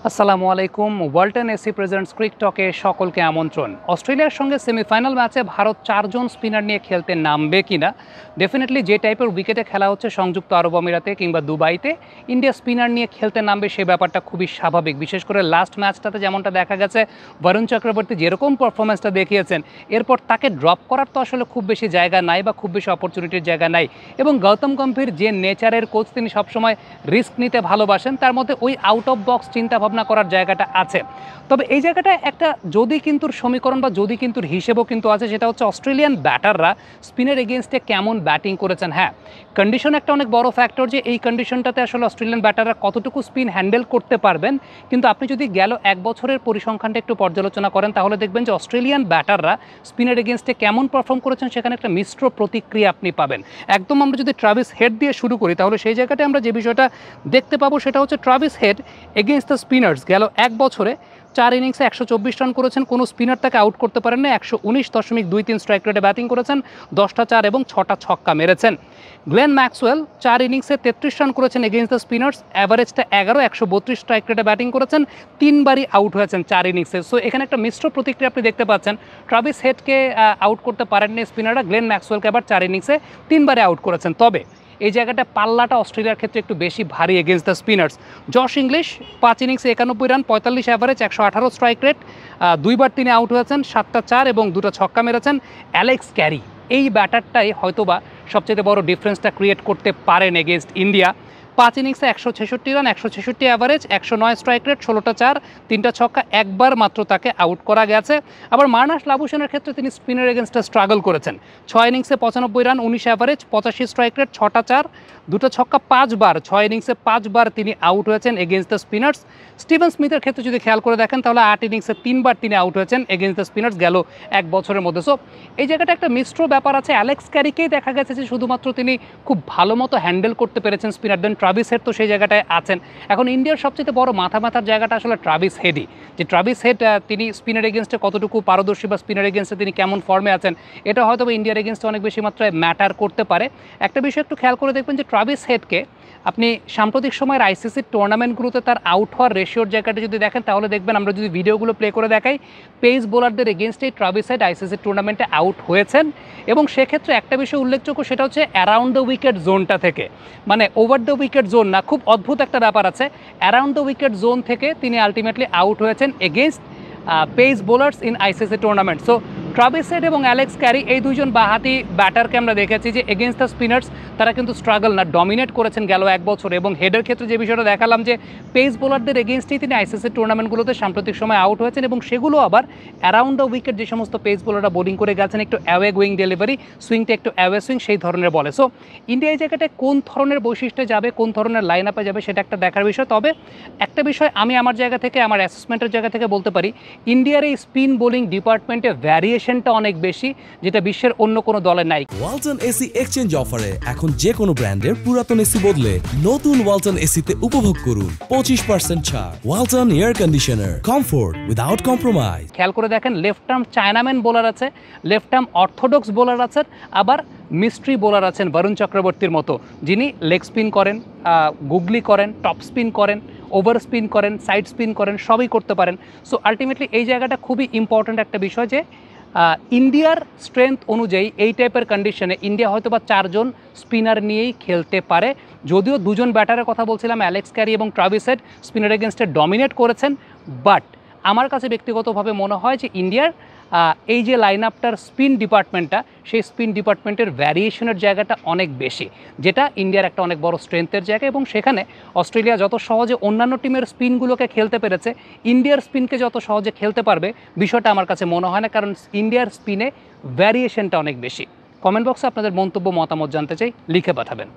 আসসালামু আলাইকুম। Walton AC presents ক্রিক টকে সকলকে আমন্ত্রণ। অস্ট্রেলিয়ার সঙ্গে সেমিফাইনাল ম্যাচে ভারত 4 জন স্পিনার নিয়ে খেলতে নামবে কিনা, ডেফিনেটলি যে টাইপের উইকেটে খেলা হচ্ছে সংযুক্ত আরব আমিরাতে কিংবা দুবাইতে, ইন্ডিয়া স্পিনার নিয়ে খেলতে নামবে সে ব্যাপারটা খুবই স্বাভাবিক। বিশেষ করে লাস্ট ম্যাচটাতে যেমনটা দেখা গেছে, বরুণ চক্রবর্তী যেরকম পারফরমেন্সটা দেখিয়েছেন, এরপর তাকে ড্রপ করার তো আসলে খুব বেশি জায়গা নাই বা খুব বেশি অপরচুনিটির জায়গা নাই। এবং গৌতম গম্ভীর যে নেচারের কোচ, তিনি সবসময় রিস্ক নিতে ভালোবাসেন, তার মধ্যে ওই আউট অফ বক্স চিন্তাভাবনা করার জায়গাটা আছে। তবে এই জায়গাটা একটা যদি কিন্তুর সমীকরণ বা যদি কিন্তুর হিসেবও কিন্তু আছে, সেটা হচ্ছে অস্ট্রেলিয়ান ব্যাটাররা স্পিনের এগেনস্টে কেমন ব্যাটিং করেছেন। হ্যাঁ, কন্ডিশন একটা অনেক বড় ফ্যাক্টর, যে এই কন্ডিশনটাতে আসলে অস্ট্রেলিয়ান ব্যাটাররা কতটুকু স্পিন হ্যান্ডেল করতে পারবেন। কিন্তু আপনি যদি গেল এক বছরের পরিসংখ্যানটা একটু পর্যালোচনা করেন, তাহলে দেখবেন যে অস্ট্রেলিয়ান ব্যাটাররা স্পিনের এগেনস্টে কেমন পারফর্ম করেছেন, সেখানে একটা মিশ্র প্রতিক্রিয়া আপনি পাবেন। একদম আমরা যদি ট্রাভিস হেড দিয়ে শুরু করি, তাহলে সেই জায়গাটায় আমরা যে বিষয়টা দেখতে পাবো সেটা হচ্ছে Travis head against the spinners গেল এক বছরে 4 ইনিংসে 124 রান করেছেন, কোনো স্পিনার তাকে আউট করতে পারেন না। 119.23 স্ট্রাইক রেটে ব্যাটিং করেছেন, 10টা 4 এবং 6টা ছক্কা মেরেছেন। গ্লেন ম্যাক্সওয়েল 4 ইনিংসে 33 রান করেছেন এগেনস্ট দ্য স্পিনার্স, অ্যাভারেজটা 11, 132 স্ট্রাইক রেটে ব্যাটিং করেছেন, 3বারই আউট হয়েছেন 4 ইনিংসে। সো এখানে একটা মিশ্র প্রতিক্রিয়া আপনি দেখতে পাচ্ছেন। ট্রাভিস হেডকে আউট করতে পারেননি স্পিনাররা, গ্লেন ম্যাক্সওয়েলকে আবার 4 ইনিংসে 3বারে আউট করেছেন। তবে এই জায়গাটা পাল্লাটা অস্ট্রেলিয়ার ক্ষেত্রে একটু বেশি ভারী against the spinners. Josh English 5 ইনিংসে 91 রান, 45 অ্যাভারেজ, 118 স্ট্রাইক রেট, 2বার তিনি আউট হয়েছেন, 7টা 4 এবং 2টা ছক্কা মেরেছেন। অ্যালেক্স ক্যারি এই ব্যাটারটাই হয়তোবা সবচেয়ে বড় ডিফারেন্সটা ক্রিয়েট করতে পারেন এগেনস্ট ইন্ডিয়া। 5 ইনিংসে 166 রান, 166 অ্যাভারেজ, 109 স্ট্রাইক রেট, 16টা 4, 3টা ছক্কা, একবার মাত্র তাকে আউট করা গেছে। আবার মার্নাস লাবুশেনের ক্ষেত্রে তিনি স্পিনের এগেনস্টে স্ট্রাগল করেছেন। 6 ইনিংসে 95 রান, 19 অ্যাভারেজ, 85 স্ট্রাইক রেট, 6টা 4, 2টা ছক্কা, 5বার, 6 ইনিংসে 5বার তিনি আউট হয়েছেন এগেনস্ট দ্য স্পিনার্স। স্টিভেন স্মিথের ক্ষেত্রে যদি খেয়াল করে দেখেন, তাহলে 8 ইনিংসে 3বার তিনি আউট হয়েছেন এগেনস্ট দ্য স্পিনার্স গেল এক বছরের মধ্যে। সো এই জায়গাটা একটা মিশ্র ব্যাপার আছে। অ্যালেক্স ক্যারিকেই দেখা গেছে যে শুধুমাত্র তিনি খুব ভালো মতো হ্যান্ডেল করতে পেরেছেন স্পিনার, দেন ট্রাভিস হেড তো সেই জায়গাটায় আছেন। এখন ইন্ডিয়ার সবচেয়ে বড় মাথার জায়গাটা আসলে ট্রাভিস হেডই, যে ট্রাভিস হেড তিনি স্পিনার এগেনস্টে কতটুকু পারদর্শী বা স্পিনার এগেনস্টে তিনি কেমন ফর্মে আছেন, এটা হয়তো ইন্ডিয়ার এগেনস্টে অনেক বেশি মাত্রায় ম্যাটার করতে পারে। একটা বিষয় একটু খেয়াল করে দেখবেন যে ট্রাভিস হেডকে আপনি সাম্প্রতিক সময়ের আইসিসির টুর্নামেন্টগুলোতে তার আউট হওয়ার রেশিওর জায়গাটা যদি দেখেন, তাহলে দেখবেন, আমরা যদি ভিডিওগুলো প্লে করে দেখাই, পেস বোলারদের এগেনস্টেই ট্রাভিস হেড আইসিসির টুর্নামেন্টে আউট হয়েছেন। এবং সেক্ষেত্রে একটা বিষয় উল্লেখযোগ্য, সেটা হচ্ছে অ্যারাউন্ড দ্য উইকেট জোনটা থেকে, মানে ওভার দ্য উইকেট জোন না, খুব অদ্ভুত একটা ব্যাপার আছে, অ্যারাউন্ড দ্য উইকেট জোন থেকে তিনি আলটিমেটলি আউট হয়েছেন against pace bowlers in ICC tournament. So Travis head এবং অ্যালেক্স ক্যারি এই দুইজন বাহাতি ব্যাটারকে আমরা দেখেছি যে এগেনস্ট দ্য স্পিনার্স তারা কিন্তু স্ট্রাগল না, ডমিনেট করেছেন গেল এক বছর। এবং হেডের ক্ষেত্রে যে বিষয়টা দেখালাম, যে পেস বোলারদের এগেনস্টেই তিনি আইসিসি টুর্নামেন্টগুলোতে সাম্প্রতিক সময় আউট হয়েছেন, এবং সেগুলো আবার অ্যারাউন্ড দ্য উইকেট যে সমস্ত পেস বোলাররা বোলিং করে গেছেন, একটু অ্যাওয়ে গোয়িং ডেলিভারি, সুইংটা একটু অ্যাওয়ে সুইং, সেই ধরনের বলে। সো ইন্ডিয়া এই জায়গাটায় কোন ধরনের বৈশিষ্ট্যে যাবে, কোন ধরনের লাইন আপে যাবে, সেটা একটা দেখার বিষয়। তবে একটা বিষয় আমি আমার জায়গা থেকে, আমার অ্যাসেসমেন্টের জায়গা থেকে বলতে পারি, ইন্ডিয়ার এই স্পিন বোলিং ডিপার্টমেন্টে ভ্যারিয়েশনটা অনেক বেশি, যেটা বিশ্বের অন্য কোনো দলে নাই। ওয়ালটন এসি এক্সচেঞ্জ অফারে এখন যে কোনো ব্র্যান্ডের পুরাতন এসি বদলে নতুন ওয়ালটন এসিতে উপভোগ করুন 25% ছাড়। Walton air conditioner, comfort without compromise. খেয়াল করে দেখেন, লেফট আর্ম চায়নাম্যান বোলার আছে, লেফট আর্ম অর্থোডক্স বোলার আছেন, আবার মিস্ট্রি বোলার আছেন বরুণ চক্রবর্তীর মতো, যিনি লেগ স্পিন করেন, গুগলি করেন, টপ স্পিন করেন, ওভার স্পিন করেন, সাইড স্পিন করেন, সবই করতে পারেন। সো আলটিমেটলি এই জায়গাটা খুবই ইম্পর্ট্যান্ট একটা বিষয়, যে ইন্ডিয়ার স্ট্রেংথ অনুযায়ী এই টাইপের কন্ডিশনে ইন্ডিয়া হয়তো বা 4 জন স্পিনার নিয়েই খেলতে পারে। যদিও 2 জন ব্যাটারের কথা বলছিলাম, অ্যালেক্স ক্যারি এবং ট্রাভিস হেড স্পিনার এগেনস্টে ডমিনেট করেছেন, বাট আমার কাছে ব্যক্তিগতভাবে মনে হয় যে ইন্ডিয়ার এই যে লাইন আপটার স্পিন ডিপার্টমেন্টটা, সেই স্পিন ডিপার্টমেন্টের ভ্যারিয়েশনের জায়গাটা অনেক বেশি, যেটা ইন্ডিয়ার একটা অনেক বড় স্ট্রেংথের জায়গা। এবং সেখানে অস্ট্রেলিয়া যত সহজে অন্যান্য টিমের স্পিনগুলোকে খেলতে পেরেছে, ইন্ডিয়ার স্পিনকে যত সহজে খেলতে পারবে বিষয়টা আমার কাছে মনে হয় না, কারণ ইন্ডিয়ার স্পিনে ভ্যারিয়েশনটা অনেক বেশি। কমেন্ট বক্সে আপনাদের মন্তব্য, মতামত জানতে চাই, লিখে পাঠাবেন।